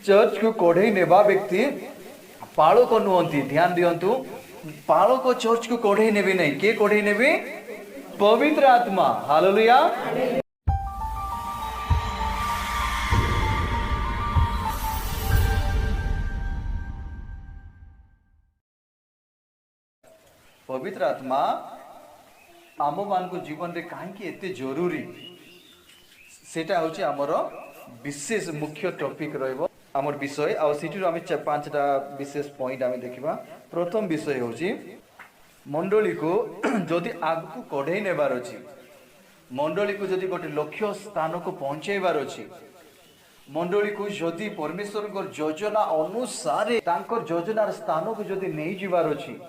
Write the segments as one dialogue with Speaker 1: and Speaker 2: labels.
Speaker 1: Church को कोढ़ई नेबा व्यक्ति पालक नुहति। ध्यान दियंतु, पालक चर्च को कोढ़ई नेबे नहीं। के कोढ़ई नेबे? पवित्र आत्मा। हालेलुया। पवित्र आत्मा आम मान को जीवन रे कहीं एते जरूरी, सेटा होची हमर विशेष मुख्य टॉपिक रहइबो हमर विषय। आ सिटी आम पांचटा विशेष पॉइंट आम देखिबा। प्रथम विषय होची मंडली को जदि आग को कढ़ई नेबार अछि, मंडली को जदि गोटे लक्ष्य स्थान को पहुंचेबार अछि, मंडली को जदि परमेश्वर को योजना अनुसार तांकर योजनार स्थान को जदि नहीं जिबार अछि,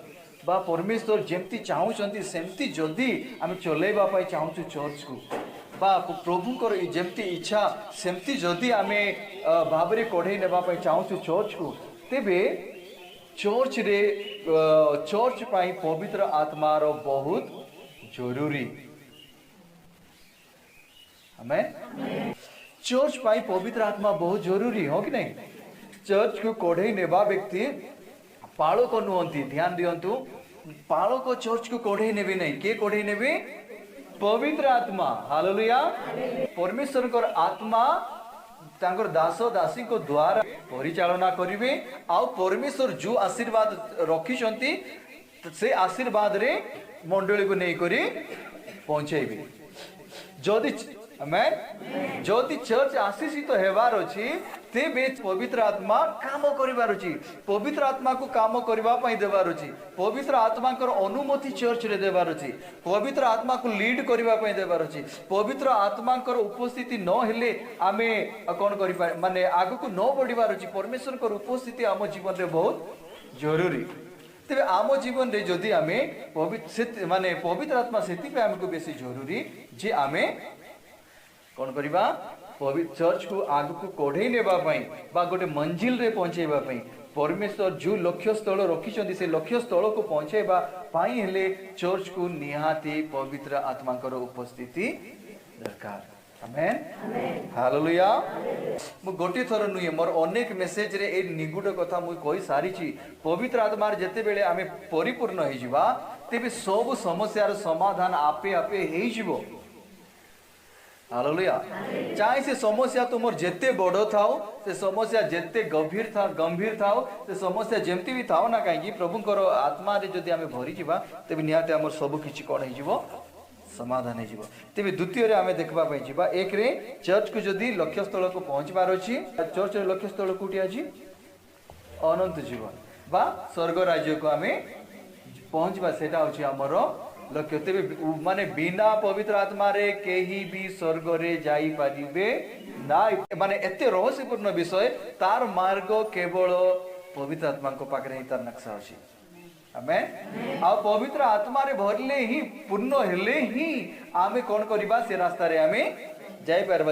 Speaker 1: बा परमेश्वर जेमती चाहूचंती सेमती जदि आम चलेबा पाई चाहूचु चर्च को, बा प्रभुकर जेमती इच्छा सेमती जदि आम भाबरे कढ़ई नेबा पाई चाहूचु चर्च को, तेबे चर्च रे चर्च पाई पवित्र आत्मार बहुत जरूरी। हमें चर्च पाई पवित्र आत्मा बहुत जरूरी हो कि नहीं? चर्च को कढ़ई नेबा व्यक्ति पालक नुहति। ध्यान दियंतु, पालक चर्च को कोढ़ई नेबे नहीं। के कोढ़ई नेबे? पवित्र आत्मा। हालेलुया। परमेश्वर को आत्मा तांकर दास दासी को द्वारा परिचालना करिवे। आ परमेश्वर जो आशीर्वाद रखिछंती से आशीर्वाद रे मंडली को नहीं करी पहुंचेबे। जदि आमेन, जदि चर्च आशीषित हेबार अछि, तेबे पवित्र आत्मा काम करिबार अछि। पवित्र आत्मा को काम करबा पई देबार अछि। पवित्र आत्मा कर अनुमति चर्च रे देबार अछि। पवित्र आत्मा को लीड करबा पई देबार अछि। पवित्र आत्मा कर उपस्थिति न हेले आमे कोन करि माने आगु को न बढ़िबार अछि। परमेश्वर कर उपस्थिति आम जीवन रे बहुत जरूरी। तेबे आम जीवन रे जदि आमे पवित्र माने पवित्र आत्मा सेति पे हमको बेसी जरूरी जे आमे कौन करिबा? पवित्र चर्च को आग को कोढ़ई नेबा पई बा गोटे मंजिल रे पहुंचेबा पई परमेश्वर जो लक्ष्य स्थल रखिछंती से लक्ष्य स्थल को पहुंचेबा पई हेले चर्च को निहाती पवित्र आत्मा कर उपस्थिति दरकार। आमेन। हालेलुया। मु गोटे थर नुए मोर अनेक मेसेज रे ए निगुड कथा मु कहि सारी छी। पवित्र आत्मा रे जते बेले आमे परिपूर्ण होई जिबा, तेबे सब समस्यार समाधान आपे आपे हेई जिवो। हालेलुया। चाहे से समस्या तुमर जेते बड़ थाओ, से समस्या जेते गंभीर थाओ, से समस्या जेमती भी थाओ ना कहीं प्रभुकर आत्मा रे जदि आमे भरी जिबा, तेबे निहाते हमर सब किछि कोन हे जिवो? समाधान हे जिवो। तेबे द्वितीय रे आमे देखबा पई जिबा, एक रे चर्च को जदि लक्ष्य स्थल को पहुंचबार अछि, चर्च रे लक्ष्य स्थल कोठी अछि? अनंत जीवन बा स्वर्ग राज्य को आमे पहुंचबा, सेटा होछि हमर लक्ष्य। तेबे माने बिना पवित्र आत्मा रे केही भी स्वर्ग रे जाई पारिबे ना। माने एते रहस्यपूर्ण विषय, तार मार्ग केवल पवित्र आत्मा को पाखरे ही तार नक्शा अछि। आमेन। आ पवित्र आत्मा रे भरले ही पूर्ण हेले ही आमे कोन करिबा? से रास्ता रे आमे जाई पारबा।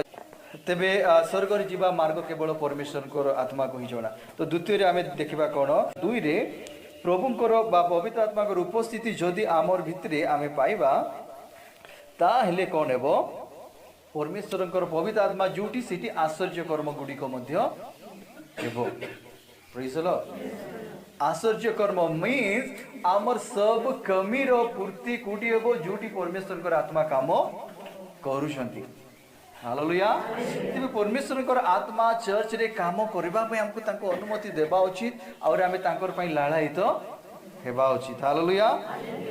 Speaker 1: तेबे स्वर्ग रे जीवा मार्ग केवल परमेश्वर को आत्मा को ही जणा। तो द्वितीय रे आमे देखिबा कोन? दुई रे प्रभुंकर बा पवित्र आत्मा उपस्थिति जदि आमर भितरे आमे पाइबा, ता हेले कोन हेबो? परमेश्वरंकर पवित्र आत्मा जोटी सिटी आश्चर्य कर्म गुडी को मध्य हेबो। Praise the Lord. आश्चर्य कर्म मीन्स आमर सब कमी रो पूर्ति कोटी हेबो जोटी परमेश्वरंकर आत्मा काम करूछंती। हालेलुया। तेबे परमेश्वरंकर आत्मा चर्च रे काम करबा पई हमको तांको अनुमति देबा उचित और आमे तांकर पई लालायित हेबा उचित। हालेलुया।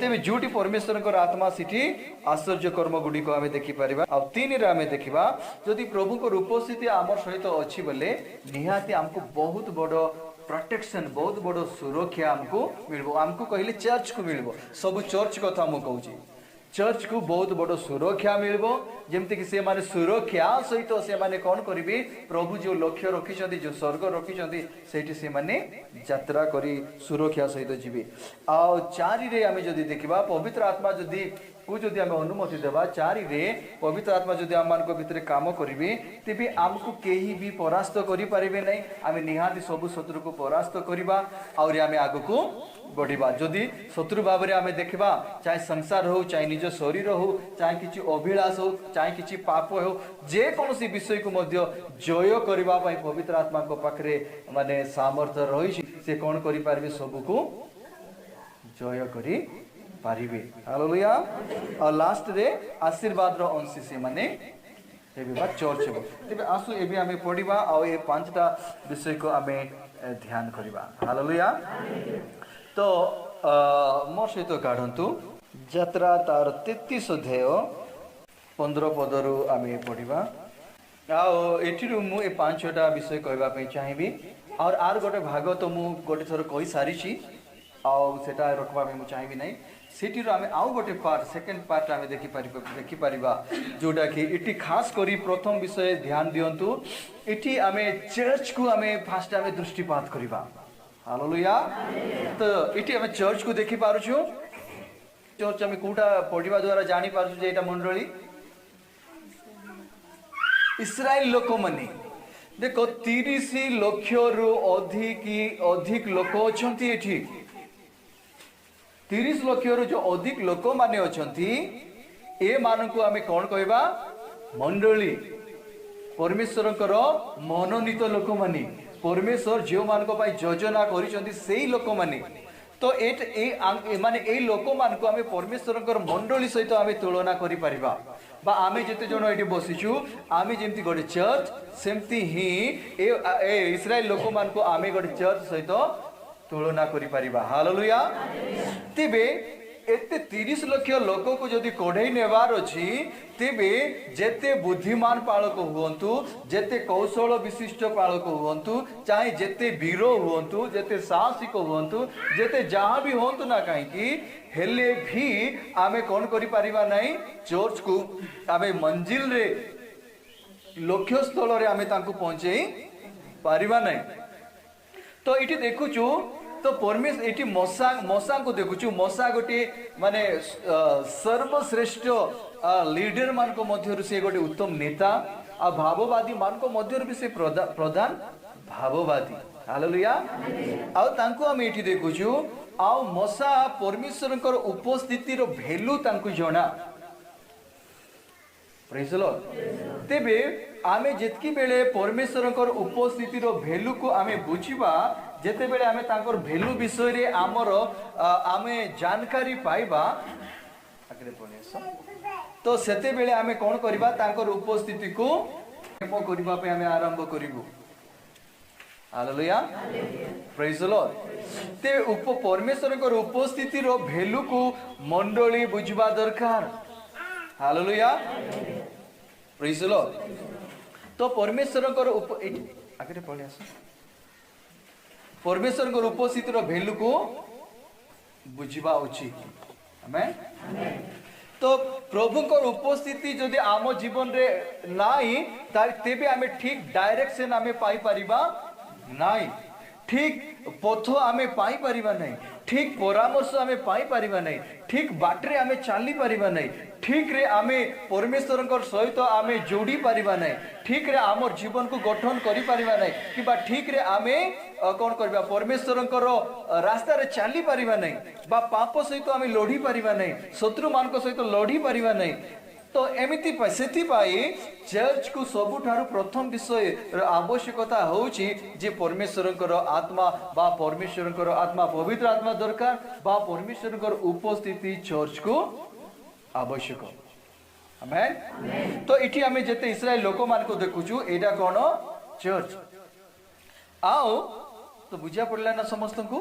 Speaker 1: तेबे जोटी परमेश्वरंकर आत्मा सिटी आश्चर्य कर्म गुडी को आमे देखि परिबा। आ तीन रे आमे देखिबा, जदि प्रभु को उपस्थिति हमर सहित अछि बोले निहाती हमको बहुत बड़ो प्रोटेक्शन, बहुत बड़ो सुरक्षा हमको मिलबो। हमको कहले चर्च को मिलबो, सब चर्च कथा मु कहूची। चर्च को बहुत बड़ सुरक्षा मिलबो, जेमती कि से माने सुरक्षा सहित से माने कौन करिवे? प्रभु जो लक्ष्य रखिछंती, जो स्वर्ग रखिछंती, सेठी से माने यात्रा करी सुरक्षा सहित जीवे। आ चारि रे आमे जदि देखिबा, पवित्र आत्मा जदि को जदि आम अनुमति देवा चारि रे पवित्र आत्मा जदि आम मान भितर काम करेंगे तेबे आमको कहीं भी परास्त करें नहीं आम निहाती सब शत्रु को परास्त करवा आउरी आम आग को बढ़िया जदि शत्रु भाव में आम देखा चाहे संसार हो चाहे निज शरीर हो चाहे किसी अभिलाष हो चाहे किसी पाप हो जेकोसी विषय को मध्य जय करने पवित्र आत्मा पाखे माने सामर्थ्य रही से कौन करें सबको जय करी पारिबे हालेलुया और लास्ट रे आशीर्वाद रो अंश से माने हेबा चर्च हेबो तेबे आसु एबे हमें पढिबा आ ए पांचटा विषय को हमें ध्यान करिबा हालेलुया तो मोर सहित काढंतु यात्रा तार 33 अध्याय 15 पदरु हमें पढिबा आ एठिरु मु ए पांचटा विषय कहबा पे चाहिबी और आर गोटे भाग तो मु गोटे थर कहि सारी छी आ सेटा रखबा में मु चाहिबी नहीं सेटीर आम आउ गोटे पार्ट सेकेंड पार्ट आम देखिपर जोटा कि इटी खास करी प्रथम विषय ध्यान दिंतु इटी आम चर्च को आम फास्ट आम दृष्टिपात करवा हालेलुया तो इटी आम चर्च को देखि पारुछु चर्च आम कोटा पढ़िबा द्वारा जानी पारुछु जे एटा मंडली इस्राएल लोक माने देखो 30 लाख रु अधिक लोक अछंती एठी 30 लाख रु जो अधिक लोक माने अछंती ए मान को आम कौन कहबा मंडली परमेश्वर मनोनीत लोक माने परमेश्वर जो मान को योजना करिसंती सेही लोक माने तो माने ए लोक मान को आम परमेश्वर मंडली सहित आम तुलना करि परिबा बा आमे जेते जण एठी बसिछु आमे जेमती गोटे चर्च सेमती ही ए इस्राएल लोक मान को आमे गोटे चर्च सहित तुलना करि परिबा हालेलुया तेबे एते 30 लाख लोक को जदि कढ़ई नेबार अछि तेबे जेते बुद्धिमान पालक हुअन्तु जेते कौशल विशिष्ट पालक हुअन्तु चाहे जेते वीर हुअन्तु जेते साहसिक हुअन्तु जेते जहाँ भी हुअन्तु ना कहीं हेले भी आमे कौन करि परिबा नहीं चर्च को आमे मंजिल रे लक्ष्य स्थल रे आमे तांको पहुंचेई परिबा नहीं तो इटी देखुचु तो परमेश्वर एटी मशा को देखुचु मशा गोटे माने सर्वश्रेष्ठ लीडर मान को मध्य से गोटे उत्तम नेता आ भाववादी मान को मध्य भी से प्रधान भाववादी हालेलुया आ तांको हम एटी देखुचु आ मशा परमेश्वर उपस्थिति रो वैल्यू तांको जणा प्रेज द लॉर्ड तेबे आमे जेतकी बेले परमेश्वर उपस्थिति रो वैल्यू को आमे बुझिबा जेते बेले आमे तांकर वैल्यू विषय रे आमर आमे जानकारी पाइबा आकरे पनेस तो सेते बेले आमे कोन करबा तांकर उपस्थिति को प्रेम करबा पे आमे आरंभ करिवु हालेलुया प्रेज द लॉर्ड ते परमेश्वर उपस्थिति रो वैल्यू को मंडली बुझबा दरकार हालेलुया प्रेज द लॉर्ड तो परमेश्वर आगे पढ़े आस परमेश्वर उपस्थिति वैल्यू को बुझा उचित आमेन तो प्रभु उपस्थिति जदि आम जीवन रे नाई तेबे आमे ठीक डायरेक्शन आमे पाई परिबा नाई ठीक पथ आमे पाई परिबा नहीं ठीक परामर्श आमे पाई परिबा नहीं ठीक बाटरे आमे चली परिबा नहीं ठीक रे आमे परमेश्वर सहित आमे जोड़ी परिबा नहीं ठीक रे आमर जीवन को गठन करि परिबा नहीं कि ठीक रे आमे कौन करबा परमेश्वर रास्ता रे चली परिबा नहीं बा पाप सहित आमे लड़ी परिबा नहीं शत्रु मान को सहित लड़ी परिबा नहीं तो एमिति से चर्च को सबुठारु प्रथम विषय आवश्यकता होची जे परमेश्वर आत्मा बा परमेश्वर आत्मा पवित्र आत्मा दरकार बा परमेश्वर उपस्थिति चर्च को आवश्यक आमेन तो इठी आमे जेते इस्राएल लोक मान को देखुछु एटा कोन चर्च आओ तो बुझा पड़ला ना समस्त को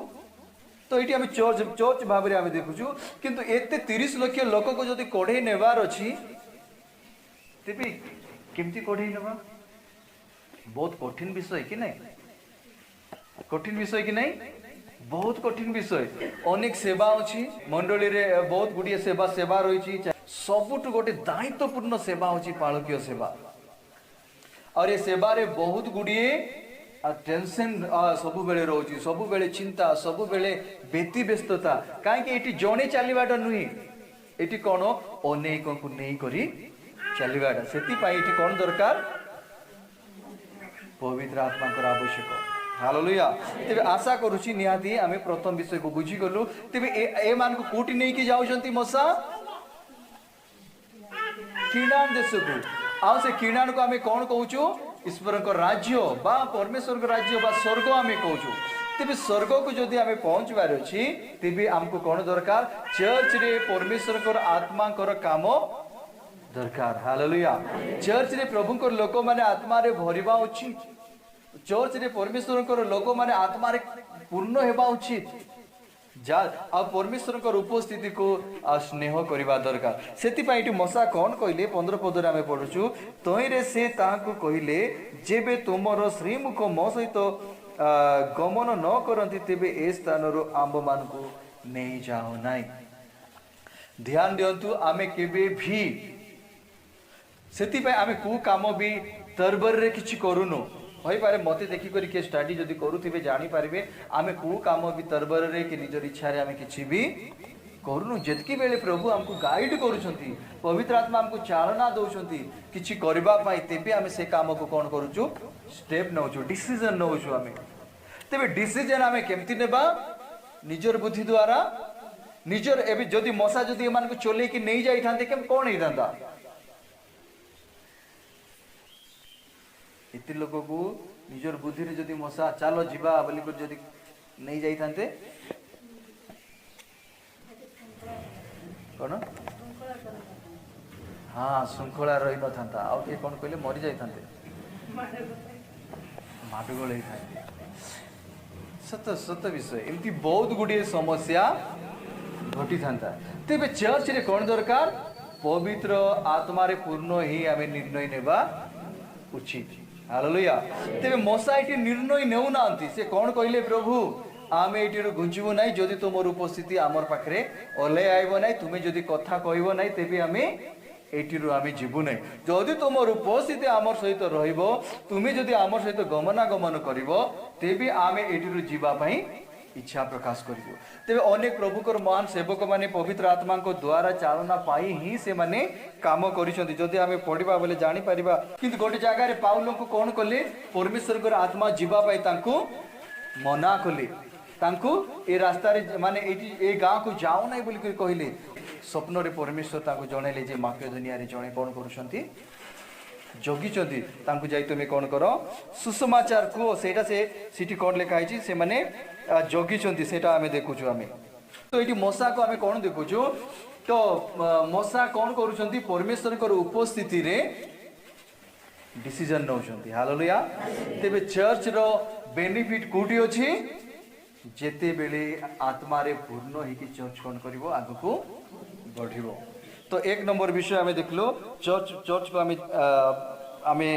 Speaker 1: तो ये आम चर्च भाव में देखुचु किंतु एते 30 लाख लोक को जदि कढ़ई नेबार अछि तेबे केमती कढ़ई नेबा बहुत कठिन विषय कि नहीं कठिन विषय कि नहीं बहुत कठिन विषय अनेक सेवा अछि मंडली रे बहुत गुडिया सेवा रही सबुठ गोटे दायित्वपूर्ण सेवा अछि पालकीय सेवा और ये सेवा रे बहुत गुडिये टेंशन सबु बेले रोची सबु बेले चिंता सबु बेले व्यक्ति व्यस्तता कहीं जड़े चलवाटा नुहे एटी कौन अनेक को नहीं करी चलवाटा से कौन दरकार पवित्र आत्मा आवश्यक हालेलुया तेरे आशा करुची निहाती आमे प्रथम विषय को बुझी गलु तेरे ए मान को कोटी नहीं की जाउछंती मसा किणान देश को आ से किणान को आमे कौन कहूछु ईश्वर को राज्य बा परमेश्वर को राज्य बा स्वर्ग आमे कहूछु तेरे स्वर्ग को जदि आमे पहुंचबार अछि तेबे हमको कौन दरकार चर्च रे परमेश्वर को आत्मा को काम दरकार हालेलुया चर्च रे प्रभु को लोक माने आत्मा रे भरिबा उचित चर्च रे परमेश्वर को लोक माने आत्मा रे पूर्ण हेबा उचित जा आ परमेश्वर को उपस्थिति को स्नेह करबा दरकार सेति पई मसा कौन कहले 15 पदरे आमे पढुछु तोइरे से ताहाको कहले जेबे तुमरो श्रीमुख मो सहित गमन न करंती तेबे ए स्थान रो आंब मान को नहीं जाओ नाही ध्यान दियंतु आमे केबे भी सेति पई आमे को काम भी तरबर रे किछि करूनु होई पारे मते देखि करी के स्टडी जदी करूथिबे जानि पारिबे आमे को काम भी तरबर रे कि निजर इच्छा रे आमे किछि भी करूनु जतकी बेले प्रभु हमको गाइड करूछंती पवित्र आत्मा हमको चालना दउछंती किछि करबा पई तेबे आमे से काम को कोन करूछु स्टेप नउछु डिसीजन नउछु आमे तेबे डिसीजन आमे केमति नेबा निजर बुद्धि द्वारा निजर एबे जदी मसा जदी एमान को चले कि नहीं जाई थांते केम कोन हे थांता इति लोक को निजर बुद्धि रे जदी मसा चालो जीवा बोली को जदी नहीं जाई थांते कोन हाँ श्रृंखला रही न थांता आ के कोन कहले मरि जाई थांते माडगोल हे थांते सत सत विषय एमती बहुत गुडी समस्या घटी थांता तेबे चर्च रे कोन दरकार पवित्र आत्मा रे पूर्ण ही आमे निर्णय नेबा उचित हालेलुया तेबे मसा एटी निर्णय नेउ नांती से कोन कहले प्रभु आमे एटी गुंजिबो नाही जदि तोमर उपस्थिति आमर पाखरे ओले आइबो नाही तुमे जदि कथा कहइबो नाही तेबे आमे एटीरु आमे जीवु नाही जदि तोमर उपस्थिति आमर सहित रहिबो तुमे जदि आमर सहित गमनागमन करिवो तेबे आमे एटीरु जीवा पई इच्छा प्रकाश करिवो तेबे अनेक प्रभुकर महान सेवक माने पवित्र आत्मा को द्वारा चालना पाई ही से माने काम करिसंती जदि आमे पढिबा बोले जानि परिबा किंतु गोटे जगह रे पाउल को कोन कले परमेश्वर को आत्मा जीवा पई तांको मना कले तांको ए रास्ता रे माने ए गांव को जाओ नाही बोली कहले स्वप्न रे परमेश्वर तांको जणैले जे माकेदोनिया रे जणे कोन करूसंती जोगिचंती तांको जाई तुमे कोन करो सुसमाचार को सेटा से सिटी कोन लेखा आइची से माने जोगिचंती सेटा आमे देखुछु आमे तो एटी मसा को आमे कोन देखुछु तो मसा कोन करूसंती परमेश्वर को उपस्थिति रे डिसीजन नउछंती हालेलुया तेबे चर्च रो बेनिफिट कोठी अछि जेते बेले आत्मा रे पूर्ण ही कि चर्च कोन करिवो आगु को बढ़िवो तो एक नंबर विषय आमे देखलो चर्च को आमे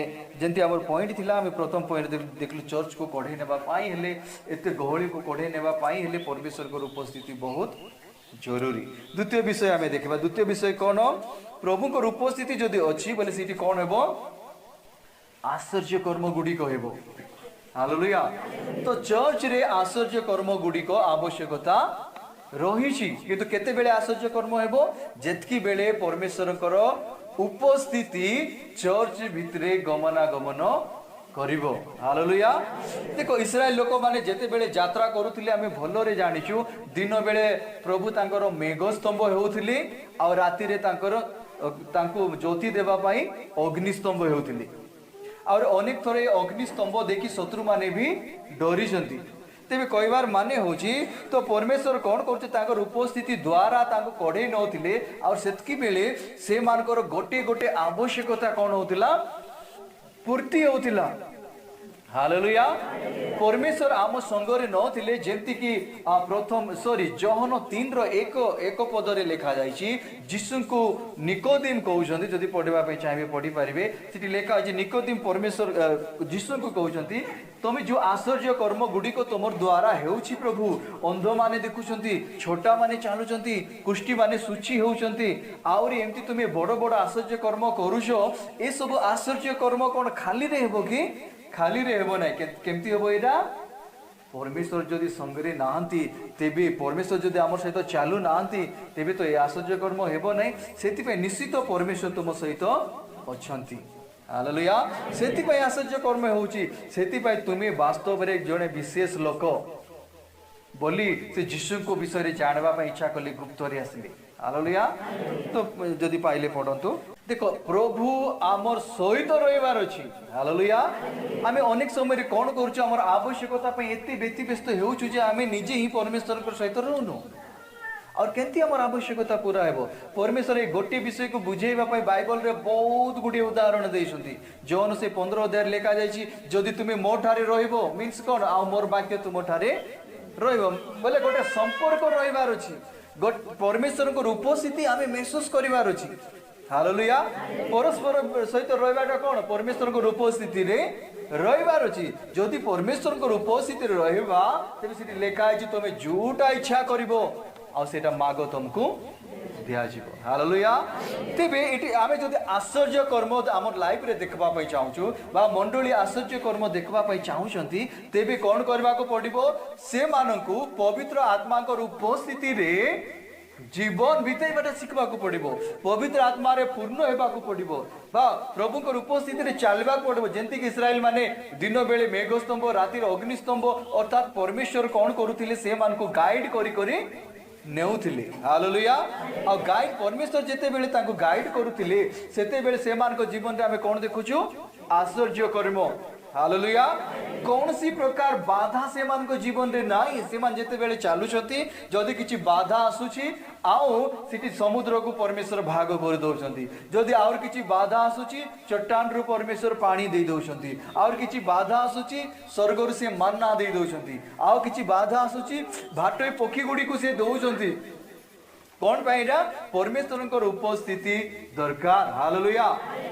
Speaker 1: जेंती हमर पॉइंट थिला आमे प्रथम पॉइंट देखलो चर्च को कढे नेबा पाई हेले एते गहळी को कढे नेबा पाई हेले परमेश्वर को उपस्थिति बहुत जरूरी द्वितीय विषय आमे देखबा द्वितीय विषय कोन प्रभु को उपस्थिति जदी अछि बोले सिटी कोन हेबो आश्चर्य कर्म गुडी को हेबो हालेलुया तो चर्च रे आश्चर्य कर्म गुडी को आवश्यकता रही किंतु केते बेले आश्चर्य कर्म हेबो जेतकी बेले परमेश्वर कर उपस्थिति चर्च भितरे गमनागमन करिवो हालेलुया देखो इस्राएल लोक माने जेते बेले यात्रा करूथिले आमे भलोरे जानिछु दिन बेले प्रभु तांकर मेघ स्तंभ हेउथिले आ राति रे तांको ज्योति देबा पई अग्नि स्तंभ हेउथिले और अनेक थरे अग्नि स्तंभ देखि शत्रु माने भी डरी जंती तेबे कहबार माने होची तो परमेश्वर कोन करते तांकर उपस्थिति द्वारा तांको कढे नथिले और सेतकी बेले से मानकर गोटे गोटे आवश्यकता कोन होतिला पूर्ति होतिला हालेलुया परमेश्वर आम संगरे नथिले जेंति कि प्रथम जोहन 3 रो एक पदरे लिखा जाइछि यीशु को निकोदेम कहउछन्ती जदि पढिबा पे चाहिबे पढि परिबे सिटी लेखा अछि निकोदेम परमेश्वर यीशु को कहउछन्ती तमे जो आश्चर्य कर्म गुडी को तमर द्वारा हेउछि प्रभु अंध माने देखुछन्ती छोटा माने चालुछन्ती कुष्ठी माने सुची हेउछन्ती आउरी एम्ति तुमे बड़ बड़ आश्चर्य कर्म करूछो ए सब आश्चर्य कर्म कोन खाली रे हेबो कि खाली रे हेबो नै केमती हेबो एटा परमेश्वर जदि संगे नाहंती तेबे परमेश्वर जदि आम सहित चालू नाहंती तेबे तो ये आश्चर्य कर्म हेबो नहीं। सेति निश्चित परमेश्वर तुम सहित अछंती। हालेलुया। सेति आश्चर्य कर्म होउची। सेति तुम्हें वास्तव में जड़े विशेष लोक बोली से जीशु को विषय जानवा इच्छा कले गुप्त आसिले। हालेलुया। तो जदि पाइले पढ़ंतु देखो प्रभु आमर सहित रहिबार अछि। हालेलुया। आमे अनेक समय कौन करूछु आमर आवश्यकता पे एते व्यतिव्यस्त होउछु जे आमे निजे ही परमेश्वर को सहित रहनु और केंती आमर आवश्यकता पूरा हेबो। परमेश्वर ए गोटे विषय को बुझेइबा पई बाइबल रे बहुत गुडी उदाहरण देइसंती। जॉन से 15 अध्याय लेखा जायछि जदि तुमे मोर ठारे रहिबो मीन्स कोन आ मोर वाक्य तुम ठारे रहिबो बोले गोटे संपर्क रहिबार अछि। परमेश्वर को उपस्थिति आमे महसूस करिवार अछि। हालेलुया। परस्पर सहित रहिबाटा कोन परमेश्वर को उपस्थिति रे रहिबार अछि। जदि परमेश्वर को उपस्थिति रे रहिबा तेबे सिटी लेखा अछि तुमे जोटा इच्छा करिवो आ सेटा मागो तुमको दिया जीवो। हालेलुया। तेबे एटी आमे जदि आश्चर्य कर्म हमर लाइफ रे देखबा पई चाहूछु बा मंडली आश्चर्य कर्म देखबा पई चाहूछंती तेबे कोन करबा को पड़िबो से माननकु पवित्र आत्मा को उपस्थिति रे जीवन बिताइबाटा शिखबा को पड़िबो। पवित्र आत्मा रे पूर्ण हेबा को पड़िबो बा प्रभु को उपस्थिति रे चलबा को पड़िबो। जेंति कि इस्राएल माने दिन बेले मेघस्तंभ रातिर अग्निस्तंभ अर्थात परमेश्वर कोन करूथिले से मान को गाइड करी करी नेउथिले। हालेलुया। आ गाइड परमेश्वर जेते बेले ताको गाइड करूथिले सेते बेले से मान को जीवन रे हमें कोन देखुछु आश्चर्य कर्म। हालेलुया। कौन सी प्रकार बाधा से मान को जीवन रे नाही से मान जेते बेले चालू छथि जदि किछि बाधा आसुछि आउ सिटी समुद्र को परमेश्वर भाग कर दउछंती। जदि और किछि बाधा आसुछि चट्टान रु परमेश्वर पानी दे दउछंती। और किछि बाधा आसुछि स्वर्ग रु से मन्ना दे दउछंती। आउ किछि बाधा आसुछि भाटोई पक्षी गुडी को से दउछंती। कौन पाइरा परमेश्वर उपस्थिति दरकार। हालेलुया।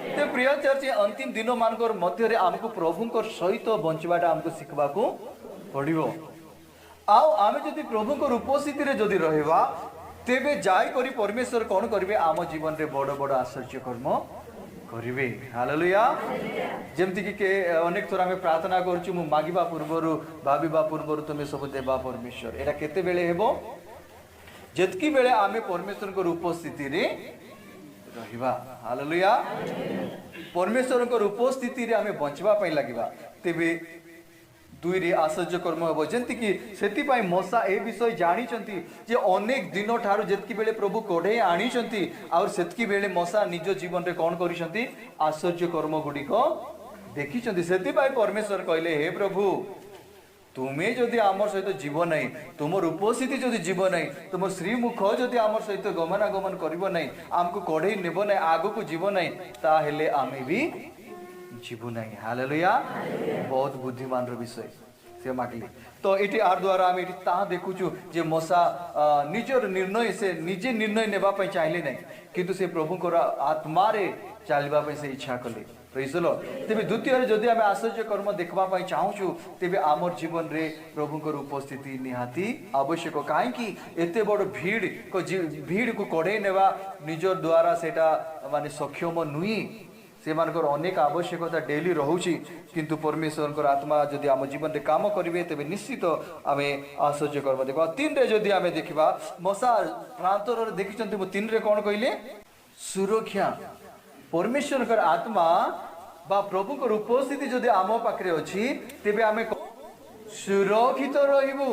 Speaker 1: तो प्रिय चर्च अंतिम दिन मानकर मध्य रे हमको प्रभु को सहित बंचवाटा हमको शिखबा को पड़िबो। आउ आमे जदि प्रभु को उपस्थिति रे जदि रहबा तेबे जाई करी परमेश्वर कौन करिवे आम जीवन रे बड़ बड़ आश्चर्य कर्म करिवे। हालेलुया। जेमति कि अनेक थोर आमे प्रार्थना करछु मु मागिबा पूर्वरु भाबिबा पूर्वरु तुमे सब देबा परमेश्वर एटा केते बेले हेबो जेतकी बेले आमे परमेश्वर को उपस्थिति रे रहिबा। हालेलुया। परमेश्वर को उपस्थिति रे आमे बंचवा पई लागिबा तेबे दुई रे आश्चर्य कर्म हेबो। जेंति कि सेति पई मोसा ए विषय जानि चंती जे अनेक दिन ठारू जेतकी बेले प्रभु कोढे आनी चंती और सेतकी बेले मोसा निज जीवन रे कोन करि चंती आश्चर्य कर्म गुडी को देखि चंती। सेति पई परमेश्वर कहले हे प्रभु तुम्हें जदि आमर सहित जीव नहीं तुमर उपस्थिति जदि जीव नहीं तुम श्रीमुख जदि आमर सहित गमनागमन करिवो नहीं आमको कढ़ई नेब नहीं आगु को जीव नहीं ताहेले आमे भी जीवु नहीं। हालेलुया। बहुत बुद्धिमान रो विषय से मागली तो इटी आर द्वारा आम इटी ता देखुछु जे मोसा निजर निर्णय से निजे निर्णय नेबा पई चाहिले नहीं किंतु से प्रभु को आत्मा रे चलबा पई से इच्छा कले। प्रेज लो। तेबे द्वितीय जदि आमे आश्चर्य कर्म देखबा पई चाहूछु तेबे आमर जीवन रे प्रभु को उपस्थिति निहाती आवश्यक काहे कि एते बड़ भीड़ को कढे नेबा निजर द्वारा सेटा माने सक्षम नुई से मानकर अनेक आवश्यकता डेली रहउची किंतु परमेश्वर आत्मा जदि आम जीवन रे काम करिवे तेबे निश्चित आमे आश्चर्य कर्म देखबा। 3 रे जदि आमे देखिबा मोसा प्रांतर रे देखिचंती मु 3 रे कोन कहिले सुरक्षा। परमेश्वर कर आत्मा बा प्रभु को उपस्थिति जदि आम पाखरे अछि तेबे आमे सुरक्षित रहिबु।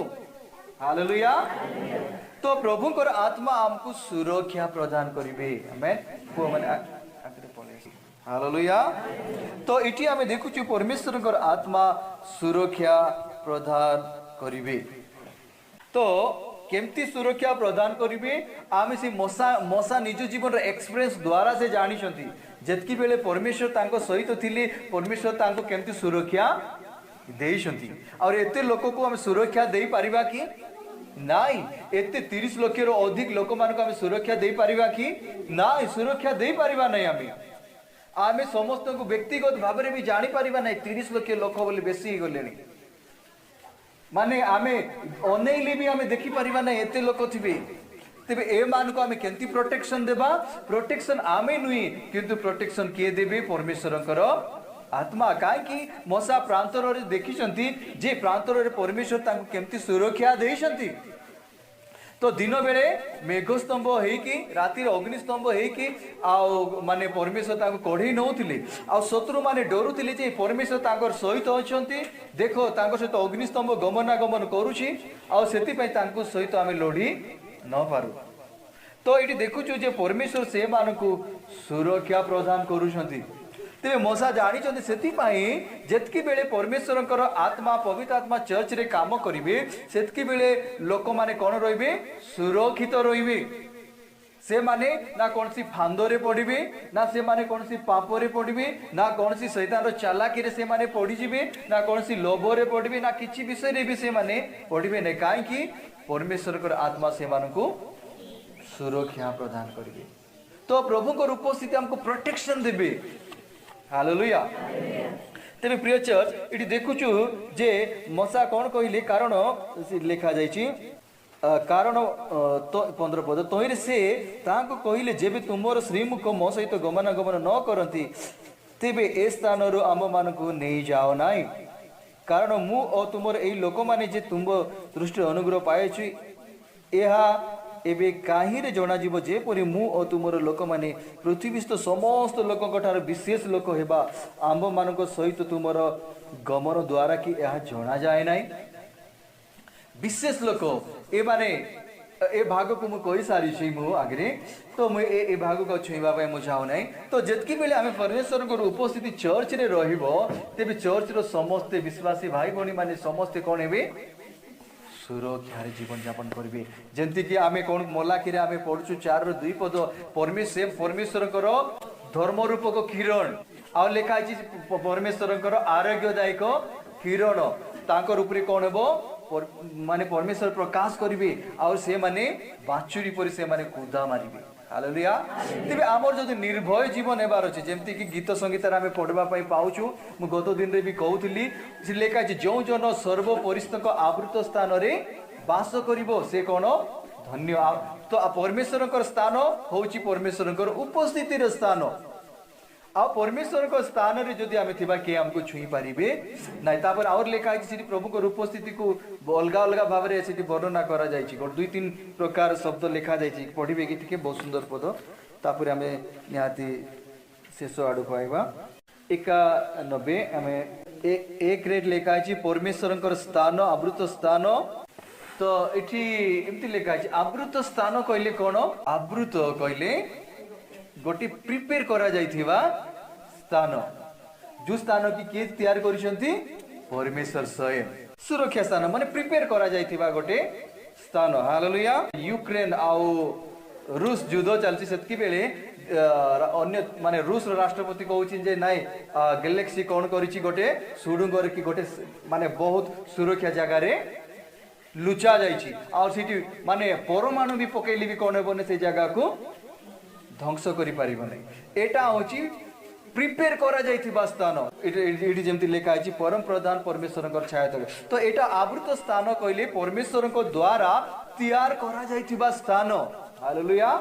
Speaker 1: हालेलुया। तो प्रभु कर आत्मा हमको सुरक्षा प्रदान करिवे। आमेन। को माने आकरे पळे। हालेलुया। तो इटी आमे देखुछु परमेश्वर कर आत्मा सुरक्षा प्रदान करिवे। तो केमती सुरक्षा प्रदान करिवे आमे से मोसा निज जीवन रे एक्सपीरियंस द्वारा से जानि छथि जेतकी बेले परमेश्वर तांको सहित थिले परमेश्वर तांको केमती सुरक्षा देई छथि और एते लोक को हम सुरक्षा देई परिबा कि नाई एते 30 लाख रो अधिक लोक मान को हम सुरक्षा देई परिबा कि नाई सुरक्षा देई परिबा नै आमे समस्त को व्यक्तिगत भाव रे भी जानि परिबा नै 30 लाख लोक बोले बेसी गलेनी माने आमे अनेइले भी आमे देखि परिबा नै एते लोक थिबे तेबे ए मान को आमे केंती प्रोटेक्शन देबा प्रोटेक्शन आमे नुई किंतु प्रोटेक्शन के देबे परमेश्वरकर आत्मा कहीं मशा प्रांतर देखी जे प्रांतर परमेश्वर केमती सुरक्षा देइछंती। तो दिन बेले मेघस्तंभ होइकी रातिर अग्निस्तंभ होइकी माने परमेश्वर कढ़ई नौथिले शत्रु माने डरुथिले जे परमेश्वर तांकर सहित अछंती। देखो तांकर सहित अग्निस्तंभ गमनागमन करूछि आ सेति पई तांको सहित आमे लढी न पारू। तो ये देखुचु जे परमेश्वर से मानकु सुरक्षा प्रदान करूछंती। तेरे मशा जानी से जितकी बेले परमेश्वर आत्मा पवित्र आत्मा चर्च रे काम करेंगे सेतकी बेले लोक माने कौन रे सुरक्षित रे। से माने ना कौन सी फांदरे पड़े ना से माने कौन सी पापरे पड़े ना कौन सी शैतान चालाकी से माने पड़ीजे ना कौन सी लोभरे पड़े ना किसी विषय रे भी से माने पड़े नहीं कहीं परमेश्वर आत्मा से मानकु सुरक्षा प्रदान करेंगे। तो प्रभु को उपस्थिति हमको प्रोटेक्शन देवे। हालेलुया। तेरे प्रिय चर्च ये देखुचु जे मशा कौन कहले कारण लिखा जाइछि कारण तो 15 पद तोहिर से तांको कहले जेबे तुमर श्रीमुख मो सहित गमनागमन न करती तेबे ए स्थान आम मानकु नहीं जाओ नाई कारण मु और तुमर एई लोक माने जे तुम दृष्टि अनुग्रह पाएछि एहा एबे काहीरे जना जीव जेपरि मु और तुमर लोक माने पृथ्वीस्थ समस्त लोक विशेष लोक हेबा आंब मानक सहित तुमर गमन द्वारा कि यह जना जाए नाई। विशेष लोक ए माने ए भाग को मु कहि सारी छी मु आगे तो मु ए भाग को छुईबा पय मु जाउ नाई। तो जेतकी बेले आमे परमेश्वर को उपस्थिति चर्च रे रहिबो तेबे चर्च रो समस्त विश्वासी भाई भणी माने समस्त कोन हेबे सुरक्षा जीवन यापन करेंगे। जमती कि आमे कौन मलाकी आमे पढ़ुचु 4:2 पद परमेश्वर धर्म रूपक किरण आ लिखाई परमेश्वर आरोग्यदायक किरण तांकर उपरे कौन हेबो माने परमेश्वर प्रकाश करेंगे और से माने बाछुरी पर से माने कूदा मारिबे। हालेलुया। तेबे आमर जदि निर्भय जीवन हेबार अछि जेमती कि गीत संगीत रे आमे पढ़बा पई पाउछु मु गत दिन रे भी कहउथिली से लेखा जे जो जन सर्व परिस्तक आवृत स्थान रे वास करिवो से कोन धन्य। तो परमेश्वर स्थान होउची परमेश्वर उपस्थिति रे स्थान आ परमेश्वर को स्थान रे जदि आमे थिबा के हमको छुई पारिबे नै। तापर और लेखा है सिटी प्रभु को उपस्थिति को अलग अलग भाव रे सिटी वर्णना करा जाय छी 2-3 प्रकार शब्द लिखा जाय छी पढ़िबे कि ठीक बहुत सुंदर पद। तापर आमे निहाती शेष आडु पाइबा 91 आमे एक रेट लिखा है परमेश्वर स्थान आवृत स्थान। तो एठी एमती लिखा है आवृत स्थान कहले कोन आवृत कहले गोटे प्रिपेयर करा जाइथिबा स्थान जो स्थान की किए तैयार करिसंती परमेश्वर स्वयं सुरक्षा स्थान माने प्रिपेयर करा जाइथिबा गोटे स्थान। हालेलुया। यूक्रेन आउ रूस युद्ध चलछि सेतकी बेले अन्य माने रूस राष्ट्रपति कहउछि जे नाइ गैलेक्सी कोन करिछि गोटे सुडुंगर की गोटे माने बहुत सुरक्षा जगह रे लुचा जाइछि और सिटी माने परमाणु भी पकेली भी कोन हेबने से जगह को ध्वंस करि पारिबो नै। एटा होची प्रिपेयर करा जाइथिबा स्थान एटी जेमति लिखा है परम प्रधान परमेश्वर छाया तले। तो एटा आवृत स्थान कहले परमेश्वर को द्वारा तैयार करा जाइथिबा स्थान। हालेलुया।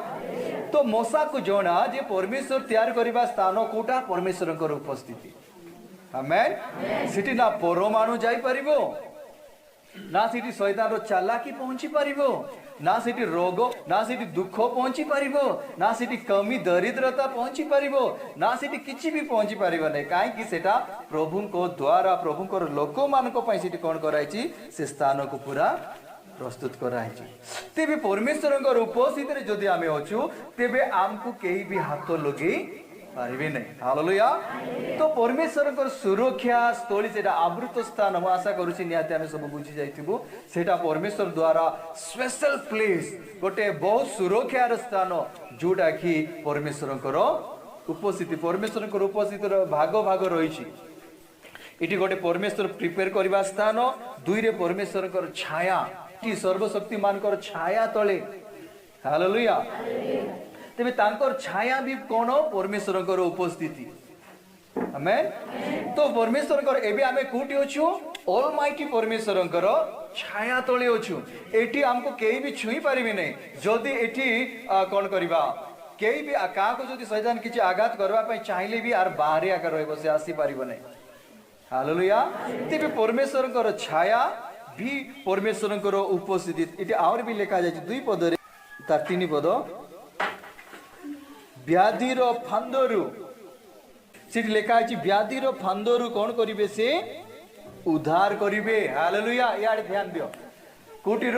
Speaker 1: तो मशा को जणा जे परमेश्वर तैयार करिबा स्थान कोटा परमेश्वर उपस्थिति। आमेन। सिटी ना परमाणु जाई पारिबो ना सिटी शैतान रो चालाकी पहुंची पारिबो ना सिटी रोग ना सिटी दुख पहुंची पारिबो ना सिटी कमी दरिद्रता पहुंची पारिबो ना सिटी किछि भी पहुंची पारिबो नै काहे कि सेटा प्रभु को द्वारा प्रभु को लोक मान को पई सिटी कोन कराइछि से स्थान को पूरा प्रस्तुत कराइछि। तेबे परमेश्वर को उपस्थिति रे जदि आमे होछु तेबे आमको केही भी हाथ लगे पारिबे नै। हालेलुया। तो परमेश्वर को सुरक्षा स्थली सेटा आवृत स्थान हम आशा करूछि निहाते आमे सब बुझी जाइथिबो सेटा परमेश्वर द्वारा स्पेशल प्लेस गोटे बहुत सुरक्षार स्थान जोटा कि परमेश्वर को उपस्थिति परमेश्वर को उपस्थिति भाग भाग रहिछि। इटी गोटे परमेश्वर प्रिपेयर करबा स्थान 2 रे परमेश्वर को छाया टी सर्वशक्तिमान को छाया तले। हालेलुया। तेबे तांकर छाया भी कोन परमेश्वर को उपस्थिति। आमेन। तो परमेश्वर को एबे आमे कोठी अछु ऑलमाइटी परमेश्वर को छाया तले अछु एठी हमको केही भी छुई पारिबे नै। जदी एठी कोन करबा कई भी क्या जो शैतान किसी आघात करने चाहिए भी आर बाहर आकर रही से आसी पार नहीं। हालेलुया। तेरे परमेश्वर छाया भी परमेश्वर उपस्थिति ये आउर भी लिखा जाए 2 पद तार 3 पद व्याधिर फांदरु से लिखा है व्याधिर फांदरु कौन करिवे से उद्धार करिवे। हालेलुया। यार ध्यान दियो कोटिर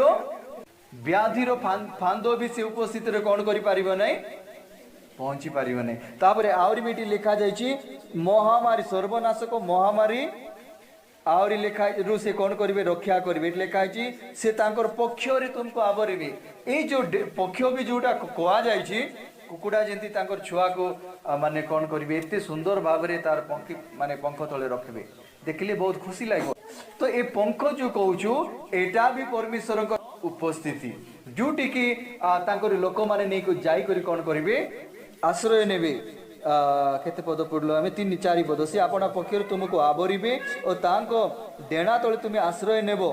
Speaker 1: व्याधिर फांद भी से उपस्थित कौन करि परिबो नहीं पहुंची पारिबो नहीं। तापरे आउरी बेटी लिखा जाइछि महामारी सर्वनाशक महामारी आउरी लिखा रु से कौन करिवे रक्षा करिवे लिखा है से तांकर पक्ष रे तुमको आवरिबे। ए जो पक्ष भी जोटा कोआ जाइछि कुकुड़ा जेंती तांकर छुआ को माने कौन करिवे एते सुंदर भाव रे तार पंख माने पंख तले रखबे देखिले बहुत खुशी लागो। तो ए पंख जो कहूछु एटा भी परमेश्वर का उपस्थिति जोटी की तांकर लोक माने नै को जाई करी कौन करिवे आश्रय नेबे। केते पद पढ़लो आमे 3-4 पद से आपना पक्षर तुमको आवरिबे और तांको डेणा तले तुम आश्रय नेबो।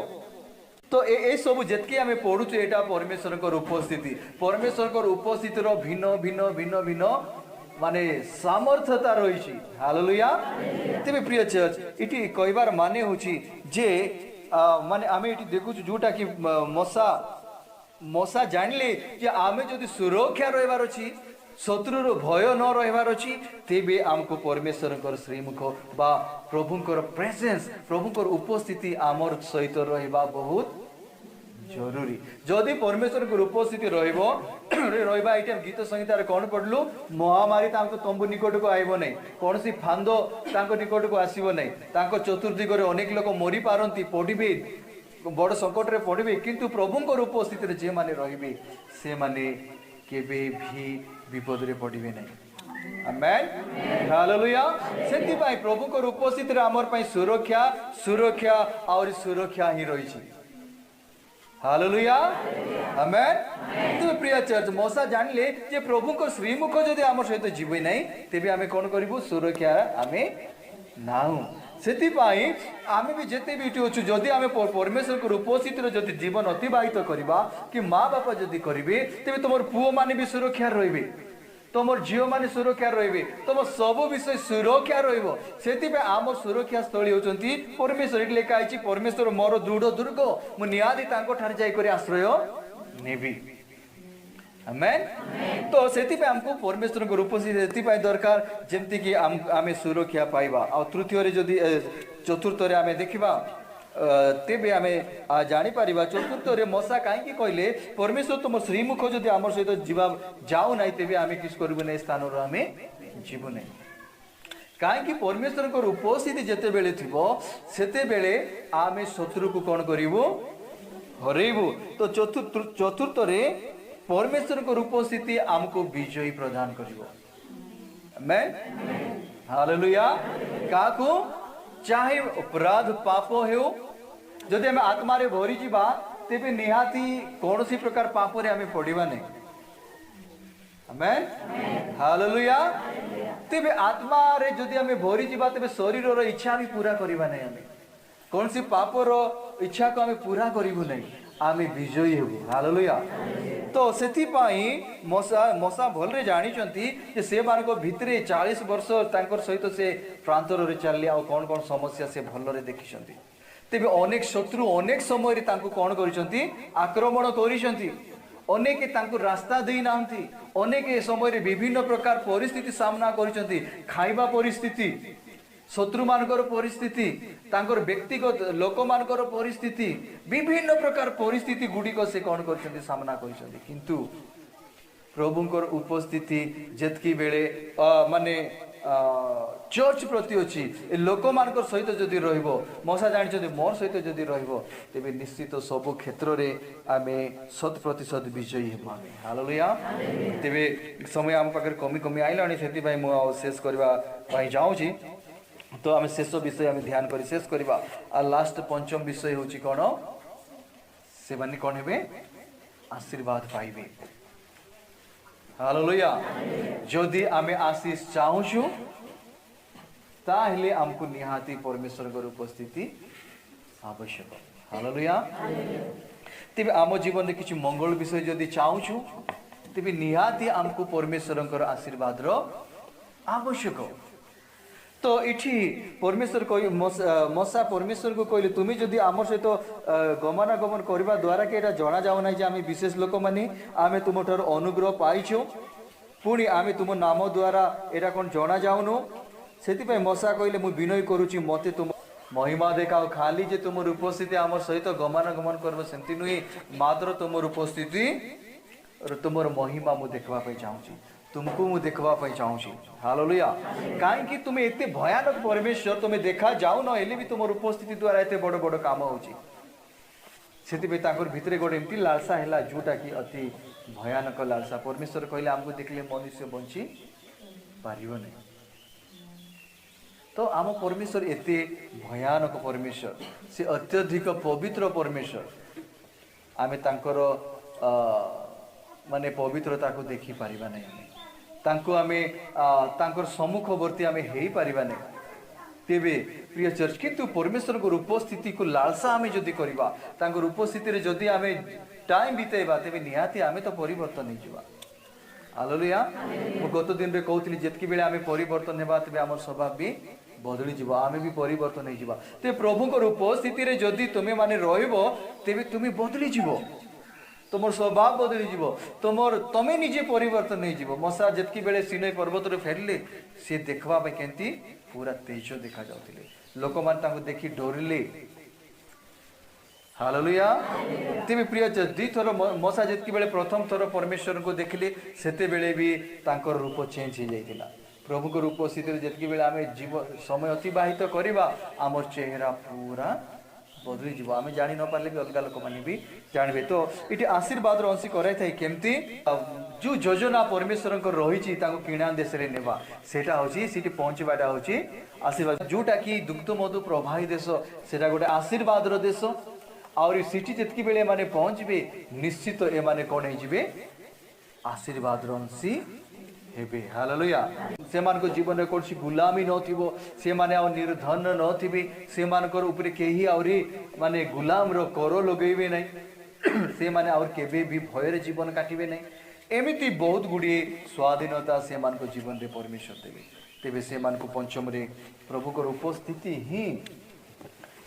Speaker 1: तो ए सब जेतकी आमे पढुछु एटा परमेश्वर का उपस्थिति परमेश्वर का उपस्थिति रो भिन्न भिन्न भिन्न भिन्न माने सामर्थ्यता रही। हालेलुया। तेबे प्रिय चर्च इटी कहबार माने होची जे माने आमे इटी देखुछु जोटा कि मशा जानले जे आमे जदि सुरक्षा रहबार अछि शत्रुर भय न रहबार अछि तेबे आमको परमेश्वर श्रीमुख बा प्रभुंकर प्रेजेंस प्रभुंकर उपस्थिति आमर सहित रहबा बहुत जरूरी। जदि परमेश्वर को उपस्थिति रहिबा एटा गीत संहितार कौन पढ़लु महामारी तांको तंबु निकट को आइबो नै कौन सी फांदो तांको निकट को आसीबो नै तांको चतुर्दिगरे अनेक लोक मरी पारंती पड़िबे बड़ संकट रे पड़िबे किंतु प्रभुंकर उपस्थिति रे जे माने रहिबे से माने केबे भी विपद रे पड़िबे नै। आमेन। हालेलुया। सेति पई प्रभुंकर उपस्थिति रे हमर पई सुरक्षा और सुरक्षा ही रही छी। हालेलुया। आमेन। तो प्रिय चर्च मशा जानले जे प्रभु को श्रीमुख जदि आम सहित जीवे नहीं तेबे आमे कोन करिवु सुरक्षा आमे नाउ सेति पाई आमे भी जेते भी इटि अछु जदि आमे परमेश्वर को उपस्थिति रे जदि जीवन अतिबाहित करिबा कि माँ बापा जदि करिवे तेबे तमर पुओ माने भी सुरक्षा रहिबे तुम झील मैंने सुरक्षा रे तुम सब विषय सुरक्षा रे आम सुरक्षा स्थली होती परमेश्वर लिखा है परमेश्वर मोर दृढ़ दुर्ग मुझे जाकर आश्रय नेबी। आमेन। तो से आमको परमेश्वर को उपस्थिति दरकार जमती कि आम सुरक्षा पाइबा। आ तृतीय जदि चतुर्थ आम देखा तेबे आमे जानी पारिबा चतुर्थ रे मशा कहीं कहले परमेश्वर तुम श्रीमुख जदि आम सहित जीवा जाऊ ना तेबे आमे किस करबु नै स्थान रो आमे जीवु नै कहीं परमेश्वर को उपस्थिति जेते बेले थिबो सेते बेले आमे शत्रु को कोन करिवु हरेबु। तो चतुर्थ रे परमेश्वर को उपस्थिति आमको विजय प्रदान करिवो। आमेन। हालेलुया। काको चाहे अपराध पाप हो जदि आम आत्मा रे भरी जीवा तेबे निहाती कौन सी प्रकार पाप रे आमे पड़िबा नै। आमेन। हालेलुया। तेबे आत्मा रे जदि आमे भरी जीवा तेबे शरीर रो इच्छा भी पूरा करिबा नै आमे कौन सी पाप रो इच्छा को आमे पूरा करिबु नै आमे विजयी हेबु। हालेलुया। तो सेति पाई मशा भलरे जानी जे से मानको भितरे 40 वर्ष तांकर सहित से प्रांतर रे चलले आ कौन कौन समस्या से भलरे देखिसंती तेबे अनेक शत्रु अनेक समय रे तांको कौन करिसंती आक्रमण करिसंती अनेक तांको रास्ता देई नांती अनेक समय रे विभिन्न प्रकार परिस्थिति सामना करिसंती खाइबा परिस्थिति शत्रु मानकर परिस्थिति तांकर व्यक्तिगत लोक मानकर परिस्थिति विभिन्न प्रकार परिस्थिति गुड़िक से कौन कर सामना कर किंतु प्रभुंकर उपस्थिति जेतकी बेले माने चर्च प्रति अच्छी लोक मानकर सहित जदि रहिबो मशा जानी मोर सहित जदि रहिबो तेबे निश्चित सब क्षेत्र रे आमे 100% विजयी हेबो। हालेलुया। तेबे समय आम पाखर कमी कमी आइलानी सेति भाई मु शेष करबा भाई जाउची। तो आम शेष विषय आम ध्यान कर शेष करवा आ लास्ट पंचम विषय हूँ कौन से माने कौन हे आशीर्वाद पाइबे। हालेलुया। जदि आमे आशीष चाहूँ ताहले आमको निहाती परमेश्वर उपस्थिति आवश्यक। हालेलुया। तेबे आम जीवन में किसी मंगल विषय जदि चाहूँ तेबे निहाती आमको परमेश्वर आशीर्वाद आवश्यक। तो इठी परमेश्वर कह मशा परमेश्वर को कहले तुम्हें जदि आम सहित गमनागमन करने द्वारा कि एटा जना जाऊना जे आम विशेष लोक मैंने आम तुम ठार अनुग्रह पाइछु पुणी आम तुम नाम द्वारा एटा कौन जना जाऊनु से मशा कहले मुझे विनय करुच्ची मते तुम महिमा देखाओ खाली जे तुम उपस्थिति आम सहित गमनागमन कर सेमती नुहे मात्र तुम उपस्थिति तुम महिमा मुझे देखवाई चाहूँगी तुमको मुझे देखवाई चाहूँगी। हालेलुया। कहीं तुम्हें एते भयानक परमेश्वर तुम्हें देखा जाऊ ना भी तुम उपस्थिति द्वारा एते बड़ बड़ काम होची से भितर गोटे एमती लालसा है जोटा कि अति भयानक लालसा परमेश्वर कहले आमको देखले मनुष्य बंची पार नहीं। तो आम परमेश्वर एते भयानक परमेश्वर से अत्यधिक पवित्र परमेश्वर आमे तांकर माने पवित्रता को देखी पारिबा नहीं तांको आमे तांकर सम्मुखवर्ती आमे हेई पारिबा नहीं। तेबे प्रिय चर्च किंतु परमेश्वर को उपस्थिति को लालसा आमे जदि करबा तांकर उपस्थिति रे जदि आमे टाइम बितेबा तेबे निहाती आमे तो परिवर्तन नहीं जिबा। हालेलुया। मु गत दिन रे कहउतली जेतकी बेले आमे परिवर्तन हेबा तेबे हमर स्वभाव भी बदली जीव आमे भी परिवर्तन नहीं जीवा। ते प्रभु को उपस्थिति रे जदि तुमे माने रहइबो तेबे तुमे बदली जीवो तुम स्वभाव बदली जीव तुमर तमे निजे परिवर्तन नहीं जीव। मशा जेतकी बेले सिनै पर्वत रे फेरले से देखबा पे केंती पूरा तेज देखा जाउतिले लोक मान ताको देखि डरिले। हालेलुया। तेबे प्रिय दी थर मशा जेतकी बेले प्रथम थर परमेश्वर को देखले सेते बेले भी तांकर रूप चेंज हो जाइतिला। प्रभु को उपस्थिति जितकी बेले आम जीव समय अतिबाहित करवा आम चेहरा पूरा बदली जीव आम जानी न पारे भी अलग लोक मैंने भी जानवे। तो ये आशीर्वाद अंशी कराई केमती जो योजना परमेश्वर रही किणा देश में नेवा सेटा होची सीटी पहुँचवाटा होची आशीर्वाद जोटा कि दुग्ध मधु प्रवाही देश सेटा गोटे आशीर्वाद देश आउरी सीटी जितकी बेले माने पहुँचे निश्चित ए माने कौन हो आशीर्वाद अंशी हेबे। हालेलुया। से मान जीवन में कौन सी गुलामी नथिबो से माने आ निर्धन नथिबे से मानकर ऊपर केही आउरी माने गुलाम रो कर लगेबे नहीं से माने और केबे भी भय रे जीवन काटिबे नहीं एमिति बहुत गुडी स्वाधीनता से मान जीवन रे परमेश्वर देबे। तेबे से मान पंचम रे प्रभु को उपस्थिति ही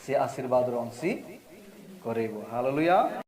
Speaker 1: से आशीर्वाद अंशी करेबो। हालेलुया।